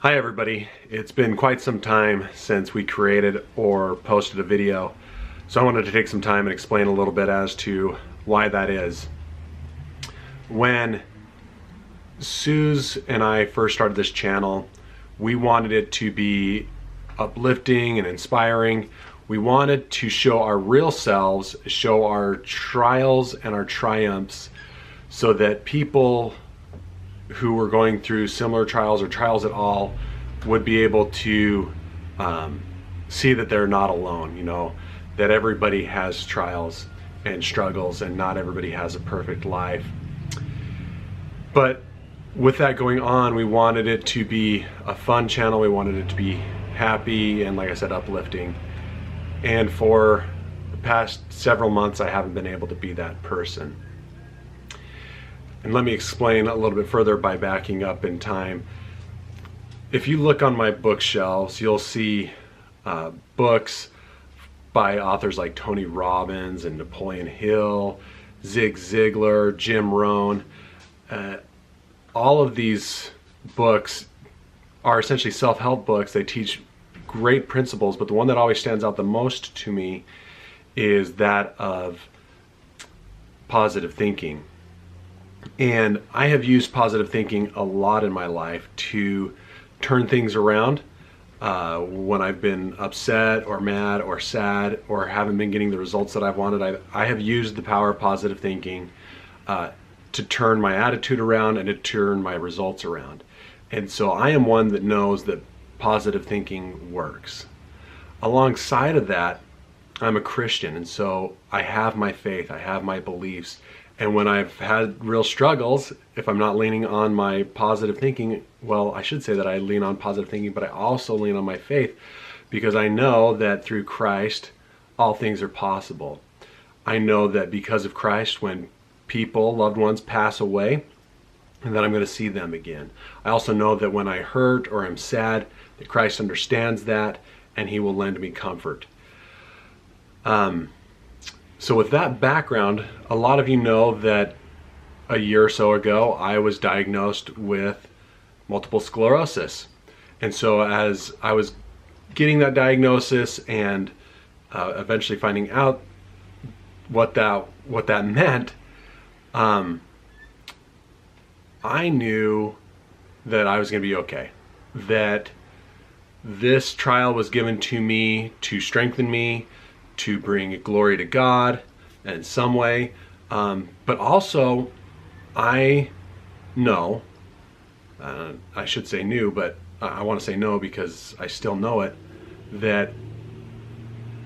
Hi everybody, it's been quite some time since we created or posted a video, so I wanted to take some time and explain a little bit as to why that is. When Suze and I first started this channel, we wanted it to be uplifting and inspiring. We wanted to show our real selves, show our trials and our triumphs, so that people who were going through similar trials or trials at all would be able to see that they're not alone, that everybody has trials and struggles and not everybody has a perfect life. But with that going on, we wanted it to be a fun channel. We wanted it to be happy and, like I said, uplifting. And for the past several months, I haven't been able to be that person. And let me explain a little bit further by backing up in time. If you look on my bookshelves, you'll see books by authors like Tony Robbins and Napoleon Hill, Zig Ziglar, Jim Rohn. All of these books are essentially self-help books. They teach great principles, but the one that always stands out the most to me is that of positive thinking. And I have used positive thinking a lot in my life to turn things around when I've been upset or mad or sad or haven't been getting the results that I've wanted. I have used the power of positive thinking to turn my attitude around and to turn my results around. And so I am one that knows that positive thinking works. Alongside of that, I'm a Christian, and so I have my faith, I have my beliefs. And when I've had real struggles, if I'm not leaning on my positive thinking, well, I should say that I lean on positive thinking, but I also lean on my faith, because I know that through Christ, all things are possible. I know that because of Christ, when people, loved ones, pass away, and that I'm going to see them again. I also know that when I hurt or am sad, that Christ understands that, and He will lend me comfort. So with that background, a lot of you know that a year or so ago, I was diagnosed with multiple sclerosis. And so as I was getting that diagnosis and eventually finding out what that meant, I knew that I was going to be okay. That this trial was given to me to strengthen me, to bring glory to God in some way, but also I know, I should say knew, but I want to say no because I still know it, that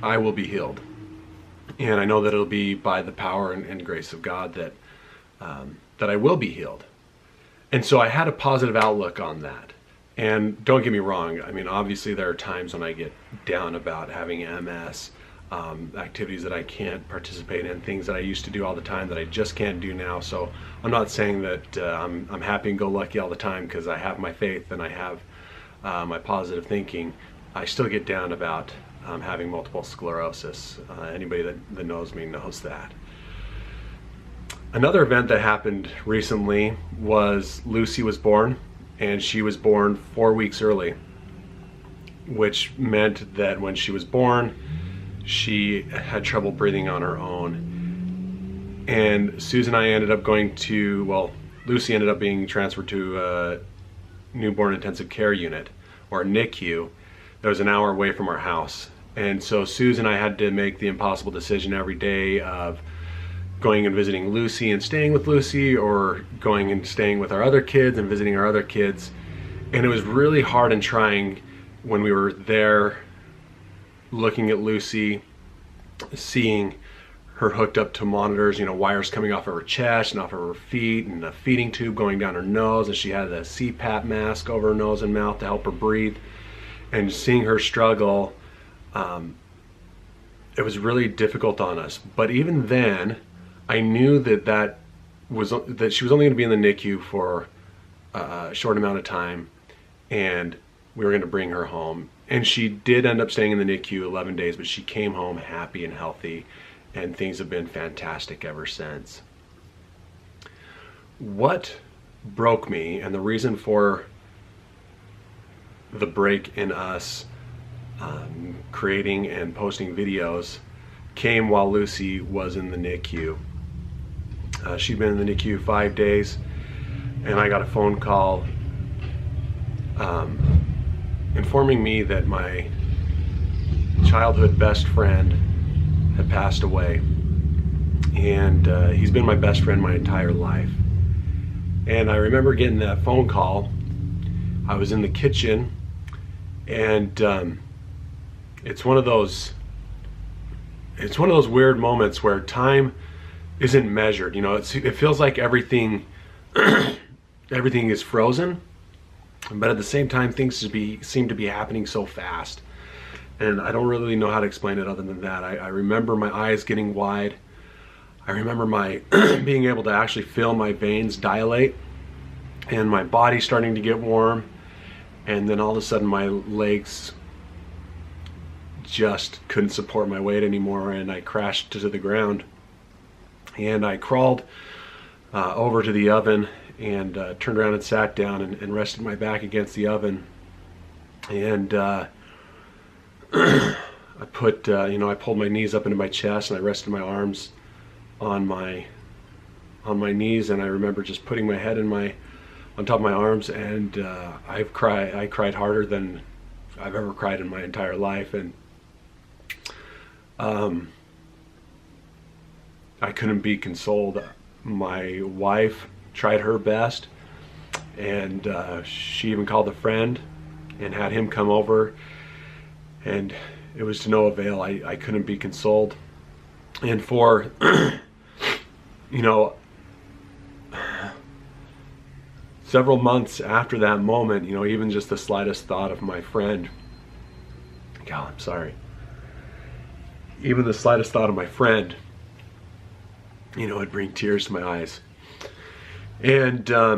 I will be healed. And I know that it'll be by the power and grace of God that I will be healed. And so I had a positive outlook on that. And don't get me wrong, I mean, obviously there are times when I get down about having MS, activities that I can't participate in, things that I used to do all the time that I just can't do now. So I'm not saying that I'm happy and go lucky all the time, because I have my faith and I have my positive thinking. I still get down about having multiple sclerosis. Anybody that knows me knows that. Another event that happened recently was Lucy was born, and she was born 4 weeks early, which meant that when she was born, she had trouble breathing on her own. And Susan and I ended up going to, well, Lucy ended up being transferred to a newborn intensive care unit, or NICU, that was an hour away from our house. And so Susan and I had to make the impossible decision every day of going and visiting Lucy and staying with Lucy, or going and staying with our other kids and visiting our other kids. And it was really hard and trying when we were there looking at Lucy, seeing her hooked up to monitors, wires coming off of her chest and off of her feet, and a feeding tube going down her nose, and she had a CPAP mask over her nose and mouth to help her breathe. And seeing her struggle, it was really difficult on us. But even then, I knew that she was only going to be in the NICU for a short amount of time, and we were going to bring her home. And she did end up staying in the NICU 11 days, but she came home happy and healthy, and things have been fantastic ever since. What broke me, and the reason for the break in us creating and posting videos came while Lucy was in the NICU. She'd been in the NICU 5 days, and I got a phone call informing me that my childhood best friend had passed away. And he's been my best friend my entire life. And I remember getting that phone call. I was in the kitchen, and it's one of those weird moments where time isn't measured. You know, it feels like everything everything is frozen, but at the same time things seem to be happening so fast. And I don't really know how to explain it other than that. I remember my eyes getting wide. I remember my being able to actually feel my veins dilate and my body starting to get warm. And then all of a sudden my legs just couldn't support my weight anymore, and I crashed to the ground. And I crawled over to the oven and turned around and sat down and rested my back against the oven. And I put, I pulled my knees up into my chest, and I rested my arms on my knees, and I remember just putting my head on top of my arms, and I cried harder than I've ever cried in my entire life. And I couldn't be consoled. My wife tried her best, and she even called a friend and had him come over, and it was to no avail. I couldn't be consoled. And for several months after that moment, even just the slightest thought of my friend, God, I'm sorry, even the slightest thought of my friend, it'd bring tears to my eyes. And I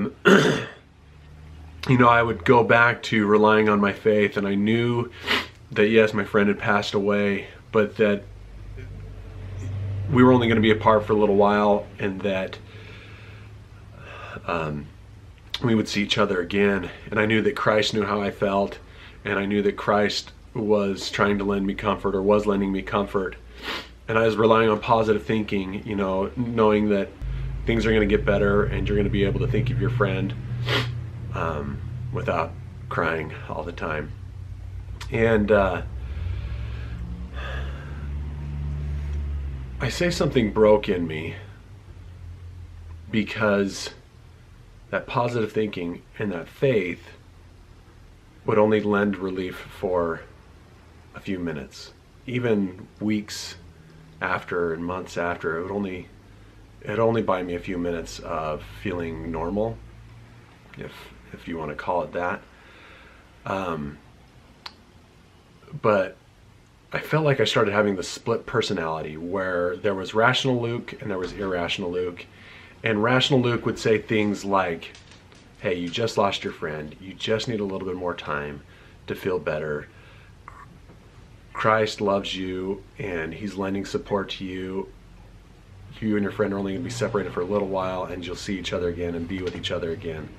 would go back to relying on my faith, and I knew that yes, my friend had passed away, but that we were only going to be apart for a little while, and that we would see each other again. And I knew that Christ knew how I felt, and I knew that Christ was trying to lend me comfort, or was lending me comfort. And I was relying on positive thinking, knowing that things are going to get better, and you're going to be able to think of your friend without crying all the time. And I say something broke in me, because that positive thinking and that faith would only lend relief for a few minutes. Even weeks after and months after, it'd only buy me a few minutes of feeling normal, if you want to call it that. But I felt like I started having the split personality, where there was rational Luke and there was irrational Luke. And rational Luke would say things like, hey, you just lost your friend. You just need a little bit more time to feel better. Christ loves you, and he's lending support to you. You and your friend are only going to be separated for a little while, and you'll see each other again and be with each other again.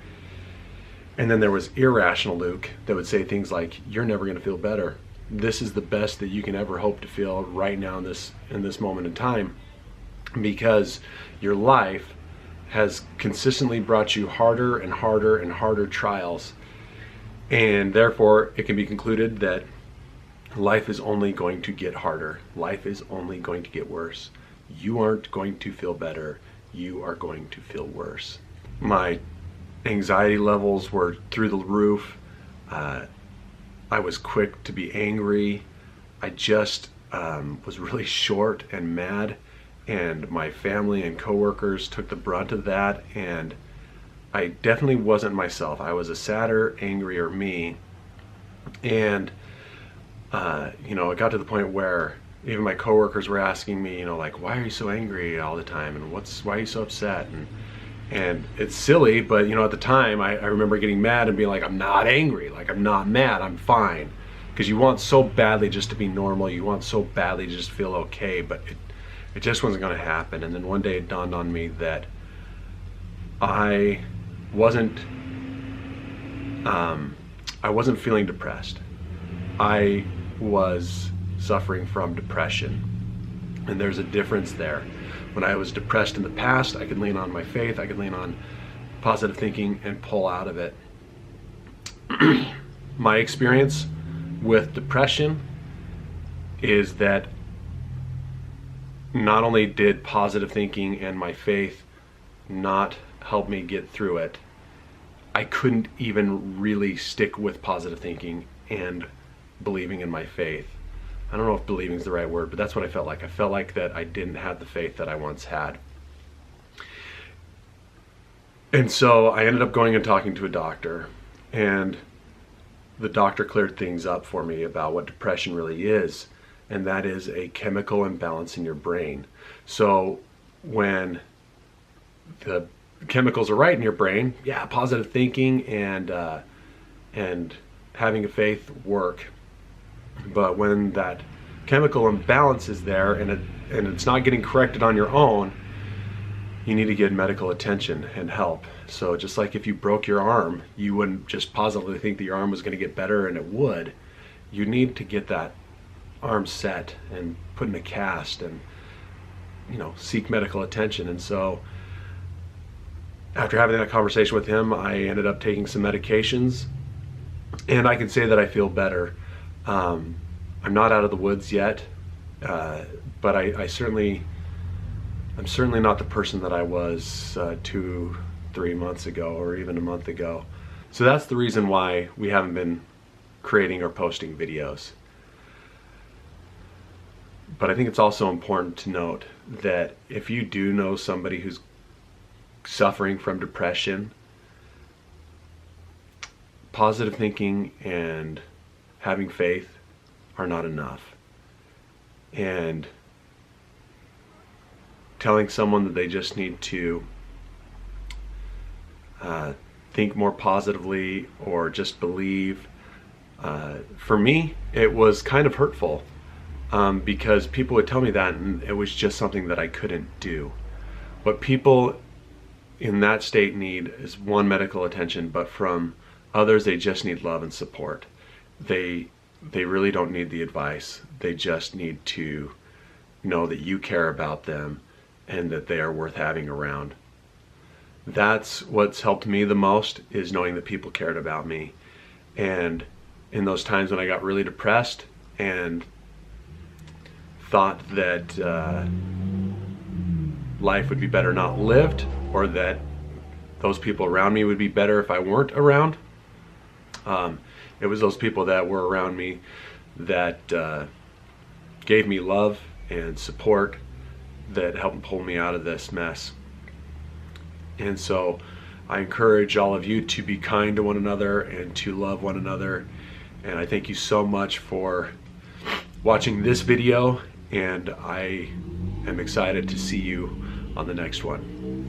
And then there was irrational Luke that would say things like, you're never going to feel better. This is the best that you can ever hope to feel right now in this moment in time, because your life has consistently brought you harder and harder and harder trials, and therefore it can be concluded that life is only going to get harder. Life is only going to get worse. You aren't going to feel better. You are going to feel worse. My anxiety levels were through the roof. I was quick to be angry. I just was really short and mad, and my family and coworkers took the brunt of that, and I definitely wasn't myself. I was a sadder, angrier me. And it got to the point where even my coworkers were asking me, like, why are you so angry all the time, and why are you so upset? And it's silly, but at the time I remember getting mad and being like, I'm not angry, like I'm not mad, I'm fine. Because you want so badly just to be normal, you want so badly to just feel okay, but it just wasn't going to happen. And then one day it dawned on me that I wasn't I wasn't feeling depressed. I was suffering from depression. And there's a difference there. When I was depressed in the past, I could lean on my faith, I could lean on positive thinking and pull out of it. My experience with depression is that not only did positive thinking and my faith not help me get through it, I couldn't even really stick with positive thinking and believing in my faith. I don't know if believing is the right word, but that's what I felt like. I felt like that I didn't have the faith that I once had. And so I ended up going and talking to a doctor, and the doctor cleared things up for me about what depression really is, and that is a chemical imbalance in your brain. So when the chemicals are right in your brain, yeah, positive thinking and having a faith work. But when that chemical imbalance is there and it's not getting corrected on your own, you need to get medical attention and help. So just like if you broke your arm, you wouldn't just positively think that your arm was going to get better, and it would. You need to get that arm set and put in a cast and, seek medical attention. And so after having that conversation with him, I ended up taking some medications, and I can say that I feel better. I'm not out of the woods yet, but I'm certainly not the person that I was 2-3 months ago or even a month ago. So that's the reason why we haven't been creating or posting videos. But I think it's also important to note that if you do know somebody who's suffering from depression, positive thinking and having faith are not enough. And telling someone that they just need to think more positively or just believe, for me, it was kind of hurtful because people would tell me that, and it was just something that I couldn't do. What people in that state need is, one, medical attention, but from others, they just need love and support. They really don't need the advice. They just need to know that you care about them and that they are worth having around. That's what's helped me the most, is knowing that people cared about me. And in those times when I got really depressed and thought that life would be better not lived, or that those people around me would be better if I weren't around, it was those people that were around me that gave me love and support that helped pull me out of this mess. And so I encourage all of you to be kind to one another and to love one another. And I thank you so much for watching this video, and I am excited to see you on the next one.